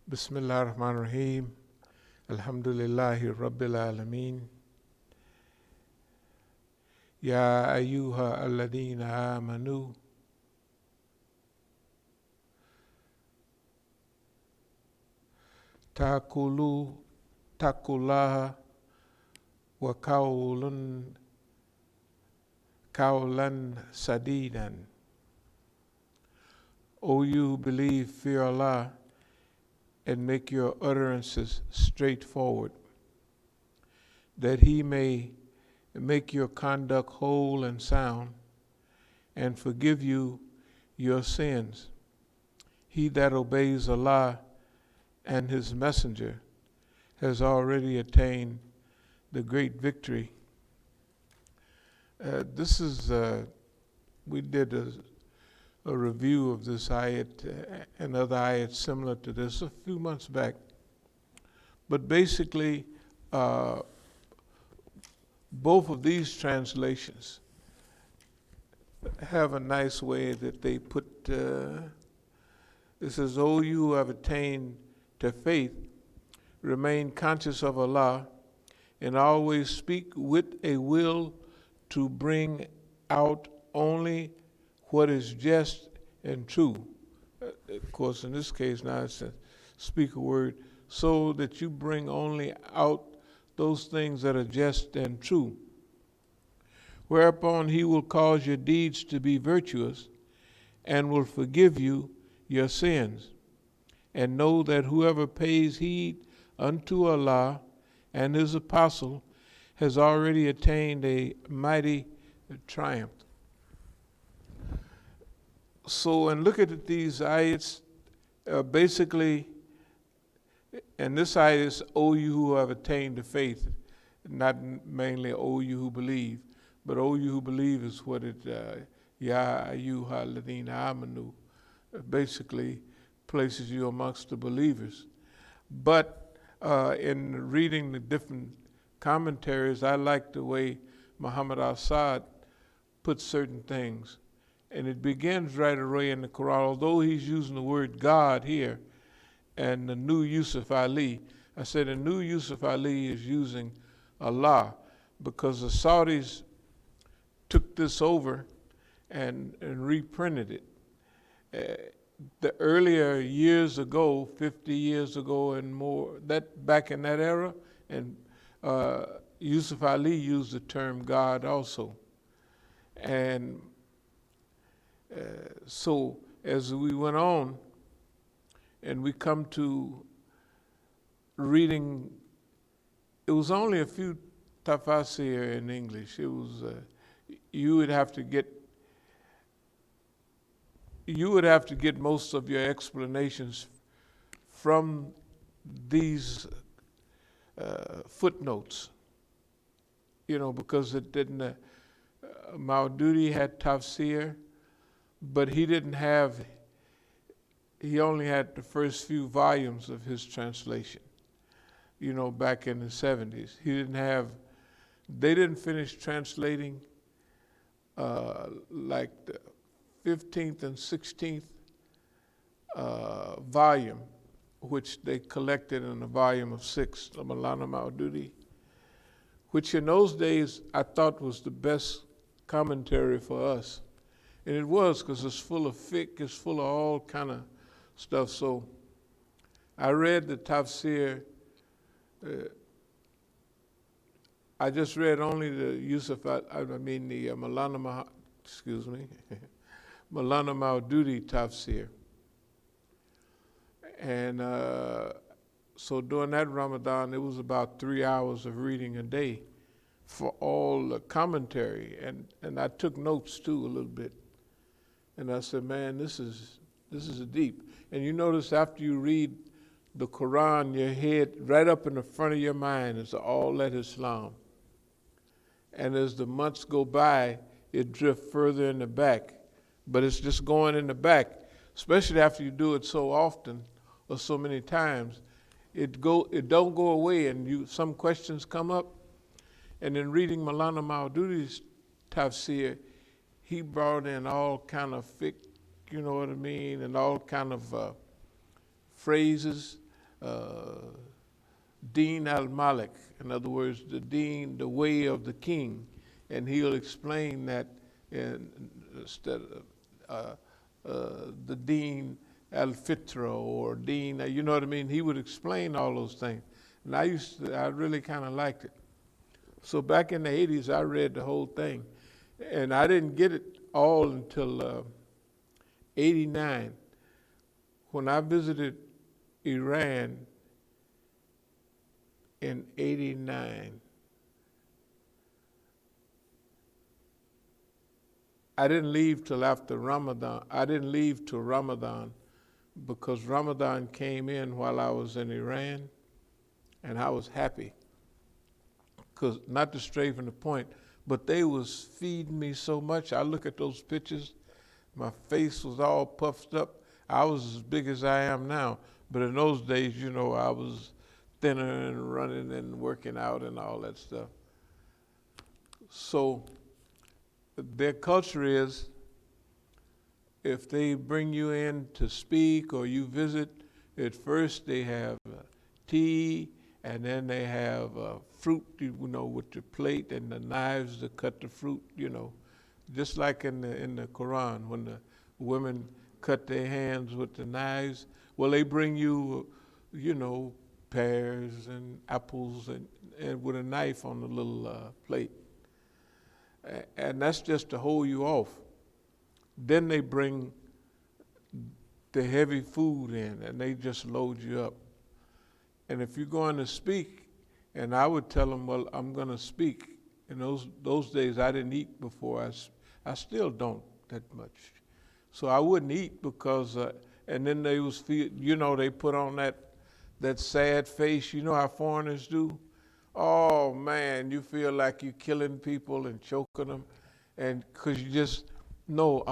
Bismillah ar-Rahman ar-Rahim. Alhamdulillahi Rabbil Alameen. Ya ayyuha alladhina amanu. Takullaha wa qawlan sadidan. O you who believe, fear Allah and make your utterances straightforward, that He may make your conduct whole and sound and forgive you your sins. He that obeys Allah and His Messenger has already attained the great victory. We did a review of this ayat and other ayats similar to this a few months back. But basically, both of these translations have a nice way that they put, it says, "O you who have attained to faith, remain conscious of Allah and always speak with a will to bring out only what is just and true." Of course, in this case, now it says, speak a word, so that you bring only out those things that are just and true. Whereupon He will cause your deeds to be virtuous and will forgive you your sins. And know that whoever pays heed unto Allah and His apostle has already attained a mighty triumph. So, and look at these ayats, basically, and this ayat is, O you who have attained the faith, not mainly O you who believe, but O you who believe is what it, Ya ayyuha alladhina amanu, basically places you amongst the believers. But in reading the different commentaries, I like the way Muhammad al-Assad puts certain things. And it begins right away in the Quran, although he's using the word God here, and the new Yusuf Ali. I said the new Yusuf Ali is using Allah because the Saudis took this over and reprinted it. The earlier years ago, 50 years ago and more, that back in that era, and Yusuf Ali used the term God also. And so as we went on and we come to reading, it was only a few tafasir in English. It was, you would have to get most of your explanations from these footnotes, because it didn't, Maududi had tafsir, but he only had the first few volumes of his translation, back in the 70s. They didn't finish translating like the 15th and 16th volume, which they collected in a volume of 6, the Maulana Maududi, which in those days I thought was the best commentary for us. And it was, because it's full of fiqh, it's full of all kind of stuff. So I read the tafsir. I just read only the Maulana Maududi tafsir. And so during that Ramadan, it was about 3 hours of reading a day for all the commentary. And I took notes too a little bit. And I said, man, this is deep. And you notice after you read the Quran, your head right up in the front of your mind is all that Islam. And as the months go by, it drifts further in the back. But it's just going in the back, especially after you do it so often or so many times. It don't go away, and some questions come up. And in reading Maulana Maududi's tafsir, he brought in all kind of fiqh, and all kind of phrases Deen al-Malik, in other words, the deen, the way of the king, and he'll explain that instead of the deen al-fitra or deen, you know what I mean? He would explain all those things. And I really kind of liked it. So back in the 80s, I read the whole thing. And I didn't get it all until 89. When I visited Iran in 89, I didn't leave till after Ramadan. I didn't leave till Ramadan because Ramadan came in while I was in Iran, and I was happy. Because, not to stray from the point, but they was feeding me so much. I look at those pictures, my face was all puffed up. I was as big as I am now, but in those days, you know, I was thinner and running and working out and all that stuff. So their culture is, if they bring you in to speak or you visit, at first they have tea, and then they have fruit, you know, with the plate and the knives to cut the fruit, you know, just like in the Quran, when the women cut their hands with the knives. Well, they bring you, you know, pears and apples and with a knife on the little plate. And that's just to hold you off. Then they bring the heavy food in, and they just load you up. And if you're going to speak, and I would tell them, well, I'm going to speak. In those days, I didn't eat before. I still don't that much. So I wouldn't eat because, and then they was, you know, they put on that sad face. You know how foreigners do? Oh, man, you feel like you're killing people and choking them. And because you just, no,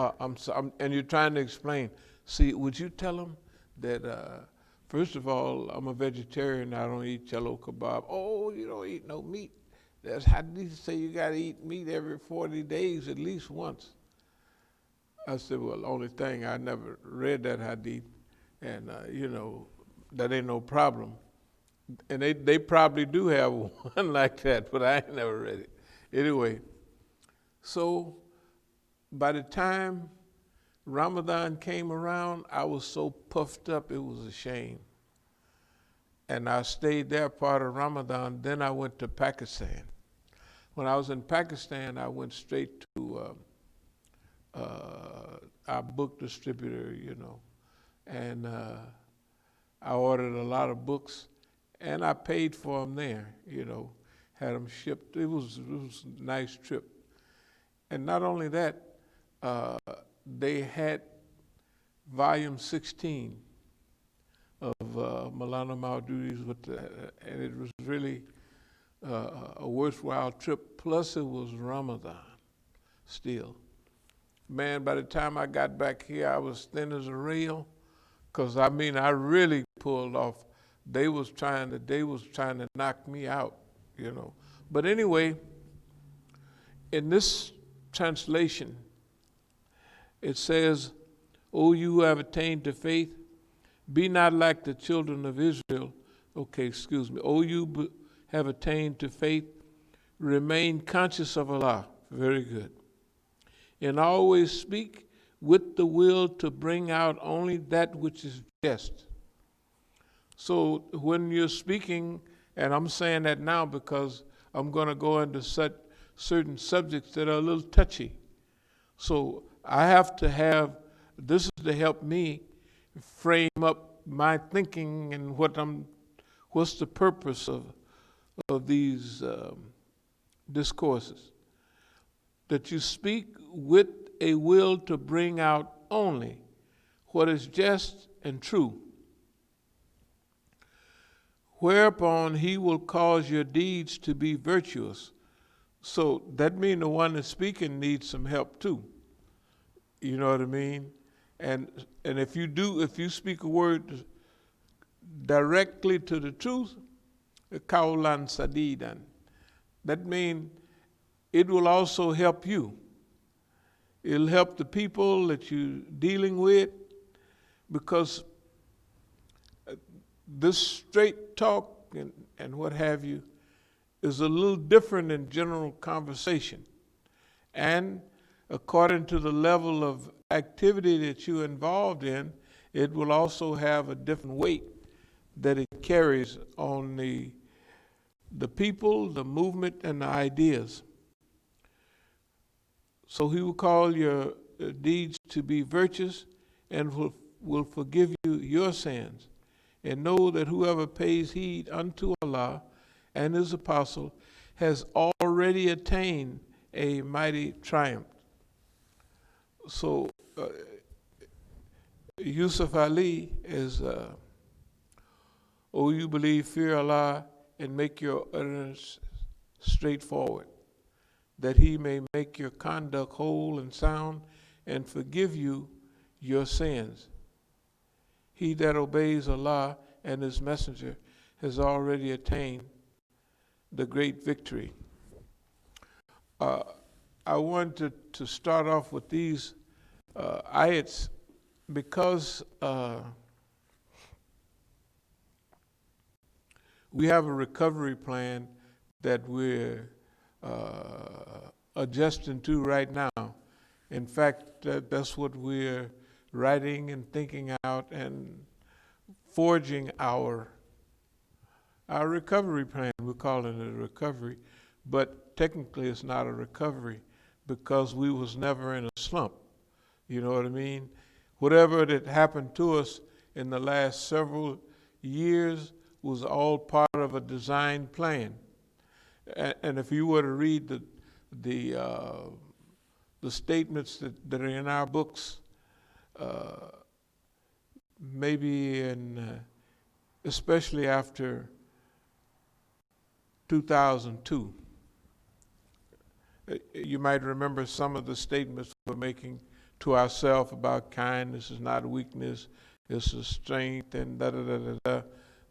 and you're trying to explain. See, would you tell them that, first of all, I'm a vegetarian. I don't eat jello kebab. Oh, you don't eat no meat. That's how they say you got to eat meat every 40 days at least once. I said, well, the only thing, I never read that hadith, and, you know, that ain't no problem. And they probably do have one like that, but I ain't never read it. Anyway, so by the time Ramadan came around, I was so puffed up, it was a shame. And I stayed there part of Ramadan. Then I went to Pakistan. When I was in Pakistan, I went straight to our book distributor, you know, and I ordered a lot of books, and I paid for them there, you know, had them shipped. It was a nice trip. And not only that, they had volume 16 of Maulana Maududi's, and it was really a worthwhile trip. Plus it was Ramadan still. Man, by the time I got back here, I was thin as a rail, because I mean, I really pulled off. They was trying to knock me out, you know. But anyway, in this translation, it says, "O you who have attained to faith, be not like the children of Israel." Okay, excuse me. "O you have attained to faith, remain conscious of Allah." Very good. "And always speak with the will to bring out only that which is just." So when you're speaking, and I'm saying that now because I'm going to go into certain subjects that are a little touchy. So I have to have, this is to help me frame up my thinking and what's the purpose of these discourses. That you speak with a will to bring out only what is just and true, whereupon he will cause your deeds to be virtuous. So that means the one that's speaking needs some help too. You know what I mean? And if you speak a word directly to the truth, kaulan sadidan, that means it will also help you. It'll help the people that you're dealing with, because this straight talk and what have you is a little different in general conversation. And according to the level of activity that you're involved in, it will also have a different weight that it carries on the people, the movement, and the ideas. So he will call your deeds to be virtuous and will forgive you your sins. And know that whoever pays heed unto Allah and his apostle has already attained a mighty triumph. So Yusuf Ali is, oh, you believe, fear Allah and make your utterance straightforward, that he may make your conduct whole and sound and forgive you your sins. He that obeys Allah and his messenger has already attained the great victory. I wanted to start off with these ayats because we have a recovery plan that we're adjusting to right now. In fact, that's what we're writing and thinking out and forging our recovery plan. We're calling it a recovery, but technically it's not a recovery because we was never in a slump. You know what I mean? Whatever that happened to us in the last several years was all part of a design plan. And if you were to read the statements that are in our books, maybe especially after 2002, you might remember some of the statements we're making to ourselves about kindness is not a weakness, it's a strength, and da da da da da.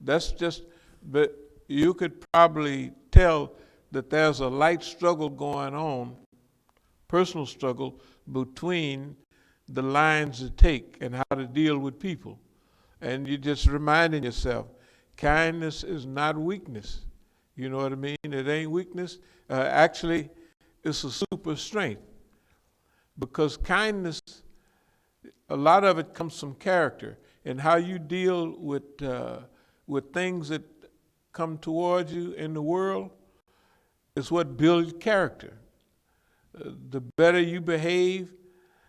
That's just, but you could probably tell that there's a light struggle going on, personal struggle, between the lines to take and how to deal with people. And you're just reminding yourself, kindness is not weakness. You know what I mean? It ain't weakness. Actually, it's a super strength. Because kindness, a lot of it comes from character and how you deal with things that come towards you in the world is what builds character. The better you behave,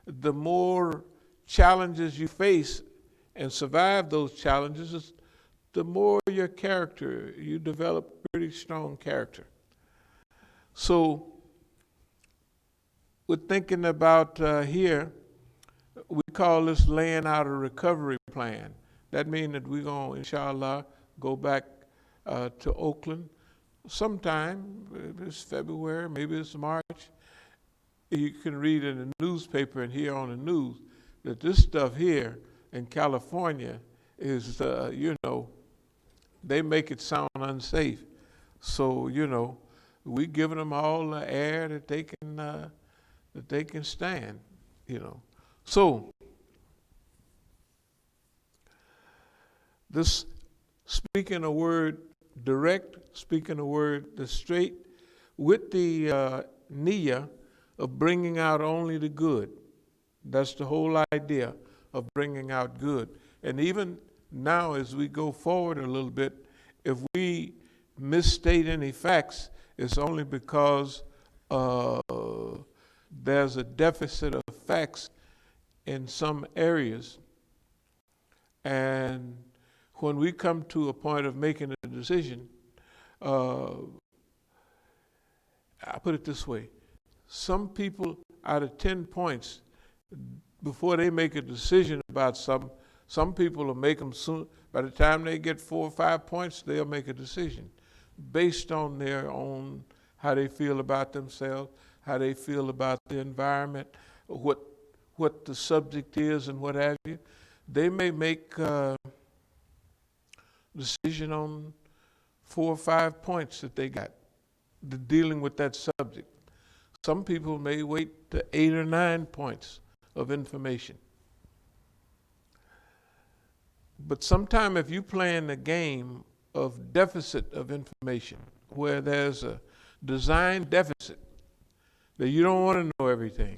the more challenges you face and survive those challenges, the more your character, you develop pretty strong character. So we're thinking about here, we call this laying out a recovery plan. That means that we're going to, inshallah, go back to Oakland sometime. Maybe it's February, maybe it's March. You can read in the newspaper and hear on the news that this stuff here in California is, they make it sound unsafe. So, we giving them all the air that they can stand, So, this speaking a word direct, speaking a word the straight, with the niyyah of bringing out only the good. That's the whole idea of bringing out good. And even now, as we go forward a little bit, if we misstate any facts, it's only because there's a deficit of facts in some areas. And when we come to a point of making a decision, I put it this way. Some people, out of 10 points, before they make a decision about something, some people will make them soon. By the time they get 4 or 5 points, they'll make a decision based on their own, how they feel about themselves, how they feel about the environment, what the subject is and what have you. They may make a decision on 4 or 5 points that they got, dealing with that subject. Some people may wait to 8 or 9 points of information. But sometime if you playing the game of deficit of information, where there's a design deficit, that you don't want to know everything.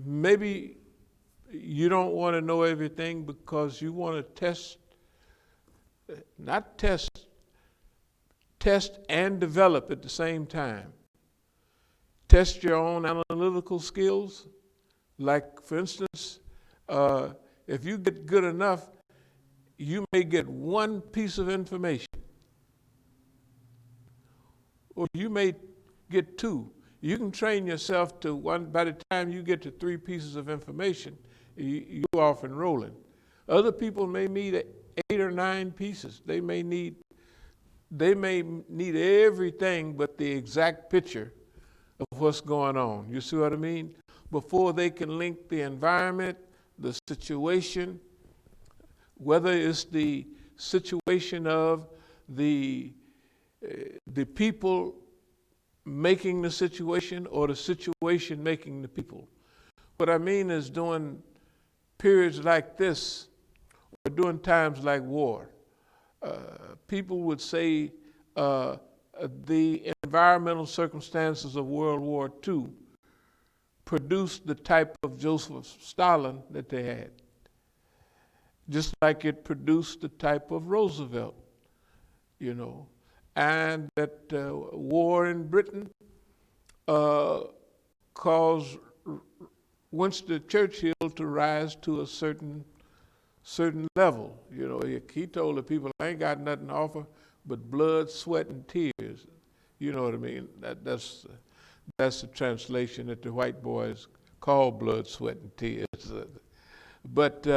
Maybe you don't want to know everything because you want to test and develop at the same time. Test your own analytical skills. Like, for instance, if you get good enough, you may get one piece of information, or you may get two. You can train yourself to one. By the time you get to 3 pieces of information, you're off and rolling. Other people may need 8 or 9 pieces. They may need everything but the exact picture of what's going on. You see what I mean? Before they can link the environment, the situation, whether it's the situation of the people making the situation or the situation making the people. What I mean is, during periods like this, or during times like war, people would say the environmental circumstances of World War II produced the type of Joseph Stalin that they had, just like it produced the type of Roosevelt, you know. And that war in Britain caused Winston Churchill to rise to a certain level. You know, he told the people, I ain't got nothing to offer but blood, sweat, and tears. You know what I mean? That's the translation that the white boys call blood, sweat, and tears. But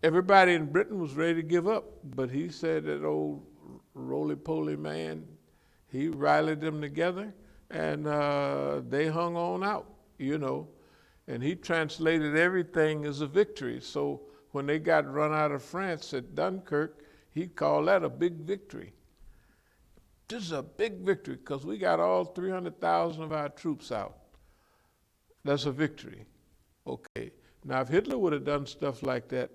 everybody in Britain was ready to give up, but he said that old roly-poly man, he rallied them together, and they hung on out, you know. And he translated everything as a victory. So when they got run out of France at Dunkirk, he called that a big victory. This is a big victory because we got all 300,000 of our troops out. That's a victory. Okay. Now, if Hitler would have done stuff like that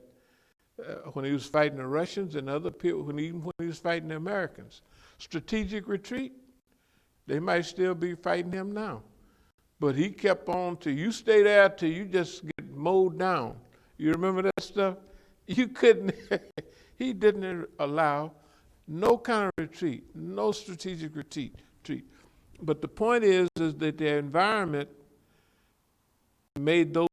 when he was fighting the Russians and other people, even when he was fighting the Americans, strategic retreat, they might still be fighting him now. But he kept on till you stay there till you just get mowed down. You remember that stuff? You couldn't, he didn't allow no kind of retreat, no strategic retreat. But the point is that the environment made those